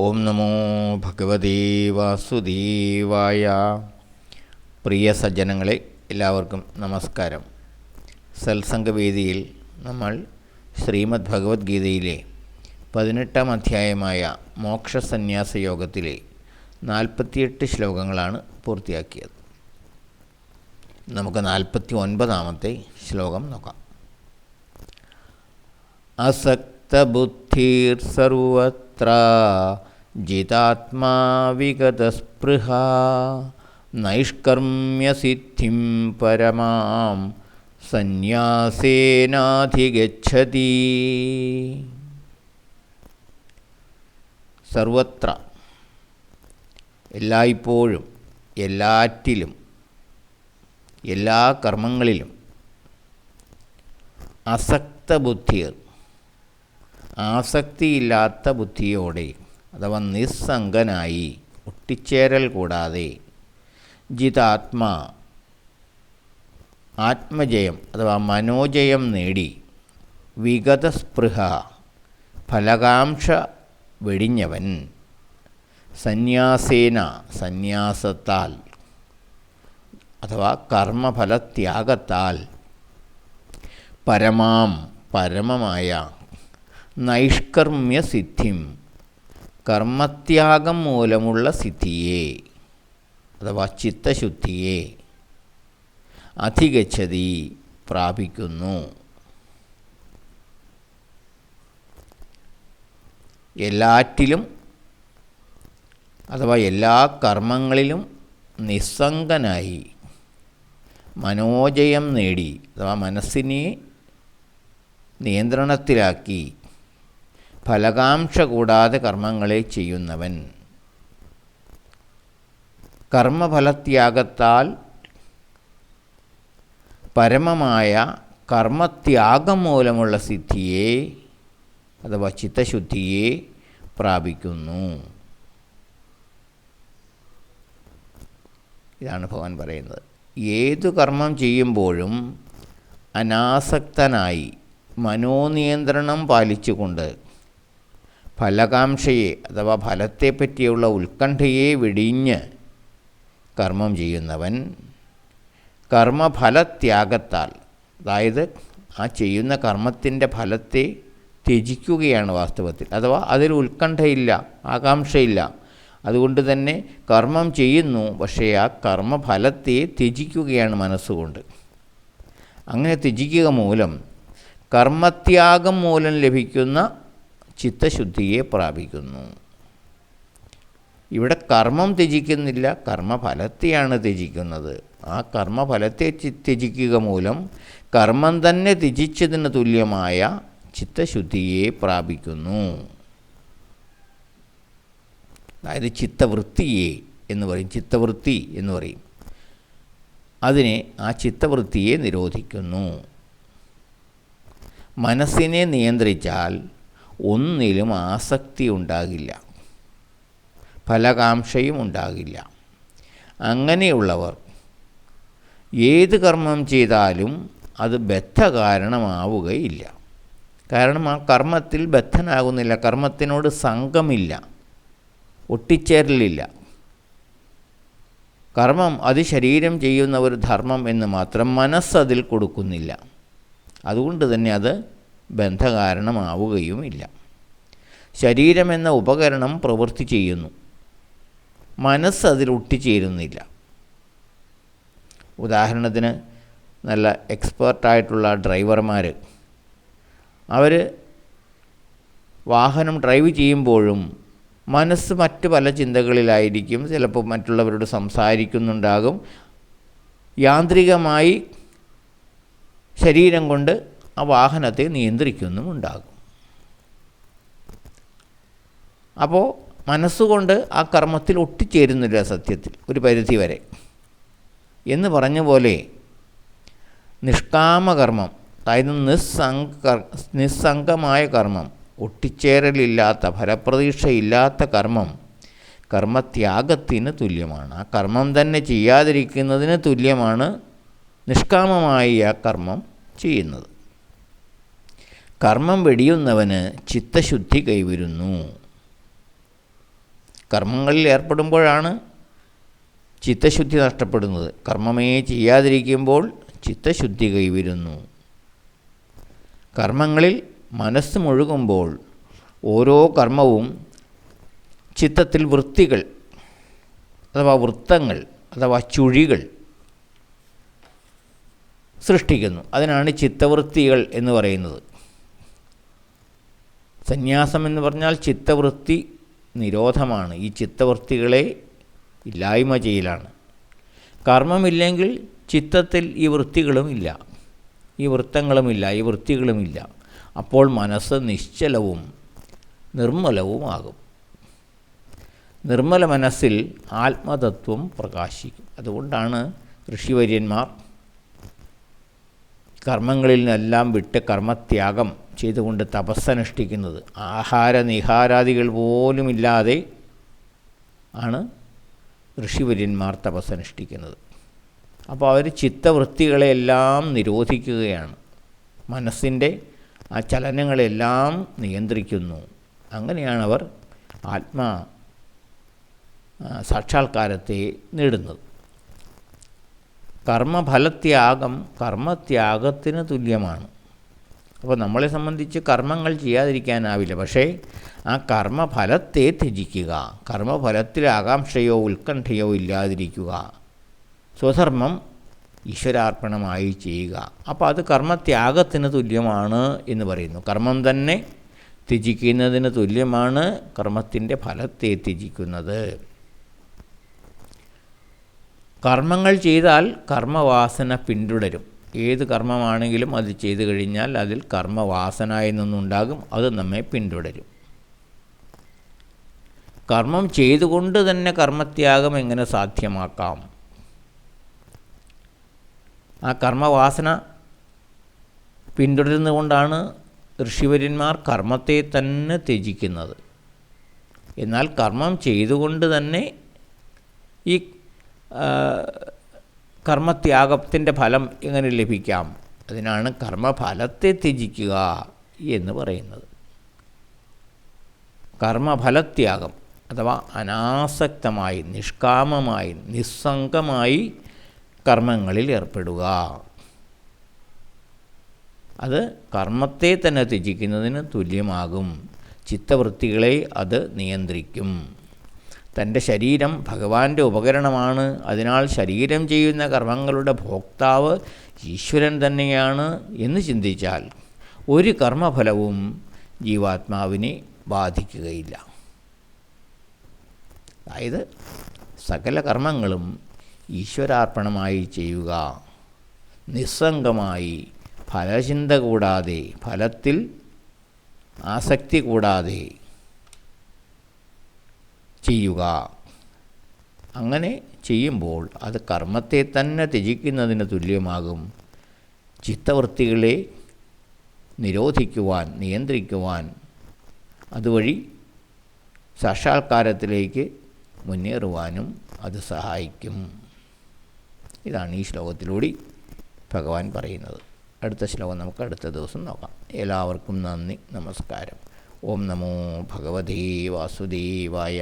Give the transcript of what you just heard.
ഓം നമോ ഭഗവതേ വാസുദേവായ. പ്രിയ സജ്ജനങ്ങളെ, എല്ലാവർക്കും നമസ്കാരം. സത്സംഗവേദിയിൽ നമ്മൾ ശ്രീമദ് ഭഗവത്ഗീതയിലെ 18-ാം അധ്യായമായ മോക്ഷസന്യാസ യോഗത്തിലെ 48 ശ്ലോകങ്ങളാണ് പൂർത്തിയാക്കിയത്. നമുക്ക് 49-ാമത്തെ ശ്ലോകം നോക്കാം. അസക്തബുദ്ധിർ സർവത്ര ജിതാത്മാ വിഗതസ്പൃഹ നൈഷ്കർമ്മ്യസിദ്ധിം പരമാം സന്യാസേനാധിഗച്ഛതി. സർവത്ര, എല്ലായ്പ്പോഴും, എല്ലാറ്റിലും, എല്ലാ കർമ്മങ്ങളിലും അസക്തബുദ്ധിർ, ആസക്തിയില്ലാത്ത ബുദ്ധിയോടെ അഥവാ നിസ്സംഗനായി, ഒട്ടിച്ചേരൽ കൂടാതെ, ജിതാത്മാ, ആത്മജയം അഥവാ മനോജയം നേടി, വിഗതസ്പൃഹ, ഫലകാംക്ഷ വെടിഞ്ഞവൻ, സന്യാസേന, സന്യാസത്താൽ അഥവാ കർമ്മഫലത്യാഗത്താൽ, പരമാം, പരമമായ, നൈഷ്കർമ്മ്യസിദ്ധിം, കർമ്മത്യാഗം മൂലമുള്ള സിദ്ധിയെ അഥവാ ചിത്തശുദ്ധിയെ, അധിഗച്ഛതി, പ്രാപിക്കുന്നു. എല്ലാറ്റിലും അഥവാ എല്ലാ കർമ്മങ്ങളിലും നിസ്സംഗനായി, മനോജയം നേടി അഥവാ മനസ്സിനെ നിയന്ത്രണത്തിലാക്കി, ഫലകാംക്ഷ കൂടാതെ കർമ്മങ്ങളെ ചെയ്യുന്നവൻ, കർമ്മഫലത്യാഗത്താൽ പരമമായ കർമ്മത്യാഗം മൂലമുള്ള സിദ്ധിയെ അഥവാ ചിത്തശുദ്ധിയെ പ്രാപിക്കുന്നു. ഇതാണ് ഭഗവാൻ പറയുന്നത്. ഏതു കർമ്മം ചെയ്യുമ്പോഴും അനാസക്തനായി, മനോനിയന്ത്രണം പാലിച്ചുകൊണ്ട്, ഫലകാംക്ഷയെ അഥവാ ഫലത്തെപ്പറ്റിയുള്ള ഉത്കണ്ഠയെ വെടിഞ്ഞ് കർമ്മം ചെയ്യുന്നവൻ, കർമ്മഫലത്യാഗത്താൽ, അതായത് ആ ചെയ്യുന്ന കർമ്മത്തിൻ്റെ ഫലത്തെ ത്യജിക്കുകയാണ് വാസ്തവത്തിൽ. അഥവാ അതിൽ ഉത്കണ്ഠയില്ല, ആകാംക്ഷയില്ല. അതുകൊണ്ട് തന്നെ കർമ്മം ചെയ്യുന്നു, പക്ഷേ ആ കർമ്മഫലത്തെ ത്യജിക്കുകയാണ് മനസ്സുകൊണ്ട്. അങ്ങനെ ത്യജിക്കുക മൂലം കർമ്മത്യാഗം മൂലം ലഭിക്കുന്ന ചിത്തശുദ്ധിയെ പ്രാപിക്കുന്നു. ഇവിടെ കർമ്മം ത്യജിക്കുന്നില്ല, കർമ്മഫലത്തെയാണ് ത്യജിക്കുന്നത്. ആ കർമ്മഫലത്തെ ത്യജിക്കുക മൂലം കർമ്മം തന്നെ ത്യജിച്ചതിന് തുല്യമായ ചിത്തശുദ്ധിയെ പ്രാപിക്കുന്നു. അതായത് ചിത്തവൃത്തിയെ എന്ന് പറയും, ചിത്തവൃത്തി എന്ന് പറയും. അതിനെ, ആ ചിത്തവൃത്തിയെ നിരോധിക്കുന്നു. മനസ്സിനെ നിയന്ത്രിച്ചാൽ ഒന്നിലും ആസക്തി ഉണ്ടാകില്ല, ഫലകാംക്ഷയും ഉണ്ടാകില്ല. അങ്ങനെയുള്ളവർ ഏത് കർമ്മം ചെയ്താലും അത് ബദ്ധകാരണമാവുകയില്ല. കാരണം ആ കർമ്മത്തിൽ ബദ്ധനാകുന്നില്ല, കർമ്മത്തിനോട് സംഘമില്ല, ഒട്ടിച്ചേരലില്ല. കർമ്മം അത് ശരീരം ചെയ്യുന്ന ഒരു ധർമ്മം എന്ന് മാത്രം മനസ്സതിൽ കൊടുക്കുന്നില്ല. അതുകൊണ്ട് തന്നെ അത് ബന്ധകാരണമാവുകയുമില്ല. ശരീരമെന്ന ഉപകരണം പ്രവൃത്തി ചെയ്യുന്നു, മനസ്സതിൽ ഒട്ടിച്ചേരുന്നില്ല. ഉദാഹരണത്തിന്, നല്ല എക്സ്പേർട്ടായിട്ടുള്ള ഡ്രൈവർമാർ, അവർ വാഹനം ഡ്രൈവ് ചെയ്യുമ്പോഴും മനസ്സ് മറ്റ് പല ചിന്തകളിലായിരിക്കും. ചിലപ്പോൾ മറ്റുള്ളവരോട് സംസാരിക്കുന്നുണ്ടാകും. യാന്ത്രികമായി ശരീരം കൊണ്ട് ആ വാഹനത്തെ നിയന്ത്രിക്കുന്നുമുണ്ടാകും. അപ്പോൾ മനസ്സുകൊണ്ട് ആ കർമ്മത്തിൽ ഒട്ടിച്ചേരുന്നില്ല സത്യത്തിൽ, ഒരു പരിധി വരെ. എന്ന് പറഞ്ഞ പോലെ നിഷ്കാമകർമ്മം, അതായത് നിസ്സംഗമായ കർമ്മം, ഒട്ടിച്ചേരലില്ലാത്ത, ഫലപ്രതീക്ഷയില്ലാത്ത കർമ്മം കർമ്മത്യാഗത്തിന് തുല്യമാണ്. ആ കർമ്മം തന്നെ ചെയ്യാതിരിക്കുന്നതിന് തുല്യമാണ് നിഷ്കാമമായി ആ കർമ്മം ചെയ്യുന്നത്. കർമ്മം വെടിയുന്നവന് ചിത്തശുദ്ധി കൈവരുന്നു. കർമ്മങ്ങളിൽ ഏർപ്പെടുമ്പോഴാണ് ചിത്തശുദ്ധി നഷ്ടപ്പെടുന്നത്. കർമ്മമേ ചെയ്യാതിരിക്കുമ്പോൾ ചിത്തശുദ്ധി കൈവരുന്നു. കർമ്മങ്ങളിൽ മനസ്സ് മുഴുകുമ്പോൾ ഓരോ കർമ്മവും ചിത്തത്തിൽ വൃത്തികൾ അഥവാ വൃത്തങ്ങൾ അഥവാ ചുഴികൾ സൃഷ്ടിക്കുന്നു. അതിനാണ് ചിത്തവൃത്തികൾ എന്ന് പറയുന്നത്. സന്യാസം എന്ന് പറഞ്ഞാൽ ചിത്തവൃത്തി നിരോധമാണ്. ഈ ചിത്തവൃത്തികളെ ഇല്ലായ്മ ചെയ്യലാണ്. കർമ്മമില്ലെങ്കിൽ ചിത്തത്തിൽ ഈ വൃത്തികളുമില്ല, ഈ വൃത്തങ്ങളുമില്ല, ഈ വൃത്തികളുമില്ല. അപ്പോൾ മനസ്സ് നിശ്ചലവും നിർമ്മലവുമാകും. നിർമ്മല മനസ്സിൽ ആത്മതത്വം പ്രകാശിക്കും. അതുകൊണ്ടാണ് ഋഷിവര്യന്മാർ കർമ്മങ്ങളിൽ നിന്നെല്ലാം വിട്ട് കർമ്മത്യാഗം ചെയ്തുകൊണ്ട് തപസ്സനുഷ്ഠിക്കുന്നത്. ആഹാര നിഹാരാദികൾ പോലുമില്ലാതെ ആണ് ഋഷിവര്യന്മാർ തപസ്സനുഷ്ഠിക്കുന്നത്. അപ്പോൾ അവർ ചിത്തവൃത്തികളെല്ലാം നിരോധിക്കുകയാണ്. മനസ്സിൻ്റെ ആ ചലനങ്ങളെല്ലാം നിയന്ത്രിക്കുന്നു. അങ്ങനെയാണവർ ആത്മാ സാക്ഷാത്കാരത്തെ നേടുന്നത്. കർമ്മഫലത്യാഗം കർമ്മത്യാഗത്തിന് തുല്യമാണ്. അപ്പോൾ നമ്മളെ സംബന്ധിച്ച് കർമ്മങ്ങൾ ചെയ്യാതിരിക്കാനാവില്ല. പക്ഷേ ആ കർമ്മഫലത്തെ ത്യജിക്കുക, കർമ്മഫലത്തിൽ ആകാംക്ഷയോ ഉത്കണ്ഠയോ ഇല്ലാതിരിക്കുക, സ്വധർമ്മം ഈശ്വരാർപ്പണമായി ചെയ്യുക. അപ്പോൾ അത് കർമ്മത്യാഗത്തിന് തുല്യമാണ് എന്ന് പറയുന്നു. കർമ്മം തന്നെ ത്യജിക്കുന്നതിന് തുല്യമാണ് കർമ്മത്തിൻ്റെ ഫലത്തെ ത്യജിക്കുന്നത്. കർമ്മങ്ങൾ ചെയ്താൽ കർമ്മവാസന പിന്തുടരും. ഏത് കർമ്മമാണെങ്കിലും അത് ചെയ്തു കഴിഞ്ഞാൽ അതിൽ കർമ്മവാസന എന്നൊന്നുണ്ടാകും, അത് നമ്മെ പിന്തുടരും. കർമ്മം ചെയ്തുകൊണ്ട് തന്നെ കർമ്മത്യാഗം എങ്ങനെ സാധ്യമാക്കാം? ആ കർമ്മവാസന പിന്തുടരുന്നതുകൊണ്ടാണ് ഋഷിവര്യന്മാർ കർമ്മത്തെ തന്നെ ത്യജിക്കുന്നത്. എന്നാൽ കർമ്മം ചെയ്തുകൊണ്ട് തന്നെ ഈ കർമ്മത്യാഗത്തിൻ്റെ ഫലം എങ്ങനെ ലഭിക്കാം? അതിനാണ് കർമ്മഫലത്തെ ത്യജിക്കുക എന്ന് പറയുന്നത്. കർമ്മഫലത്യാഗം അഥവാ അനാസക്തമായി, നിഷ്കാമമായി, നിസ്സംഗമായി കർമ്മങ്ങളിൽ ഏർപ്പെടുക. അത് കർമ്മത്തെ തന്നെ ത്യജിക്കുന്നതിന് തുല്യമാകും. ചിത്തവൃത്തികളെ അത് നിയന്ത്രിക്കും. തൻ്റെ ശരീരം ഭഗവാന്റെ ഉപകരണമാണ്. അതിനാൽ ശരീരം ചെയ്യുന്ന കർമ്മങ്ങളുടെ ഭോക്താവ് ഈശ്വരൻ തന്നെയാണ് എന്ന് ചിന്തിച്ചാൽ ഒരു കർമ്മഫലവും ജീവാത്മാവിനെ ബാധിക്കുകയില്ല. അതായത് സകല കർമ്മങ്ങളും ഈശ്വരാർപ്പണമായി ചെയ്യുക, നിസ്സംഗമായി, ഫലചിന്ത കൂടാതെ, ഫലത്തിൽ ആസക്തി കൂടാതെ ചെയ്യുക. അങ്ങനെ ചെയ്യുമ്പോൾ അത് കർമ്മത്തെ തന്നെ ത്യജിക്കുന്നതിന് തുല്യമാകും. ചിത്തവൃത്തികളെ നിരോധിക്കുവാൻ, നിയന്ത്രിക്കുവാൻ, അതുവഴി സാക്ഷാത്കാരത്തിലേക്ക് മുന്നേറുവാനും അത് സഹായിക്കും. ഇതാണ് ഈ ശ്ലോകത്തിലൂടെ ഭഗവാൻ പറയുന്നത്. അടുത്ത ശ്ലോകം നമുക്ക് അടുത്ത ദിവസം നോക്കാം. എല്ലാവർക്കും നന്ദി, നമസ്കാരം. ഓം നമോ ഭഗവതേ വാസുദേവായ.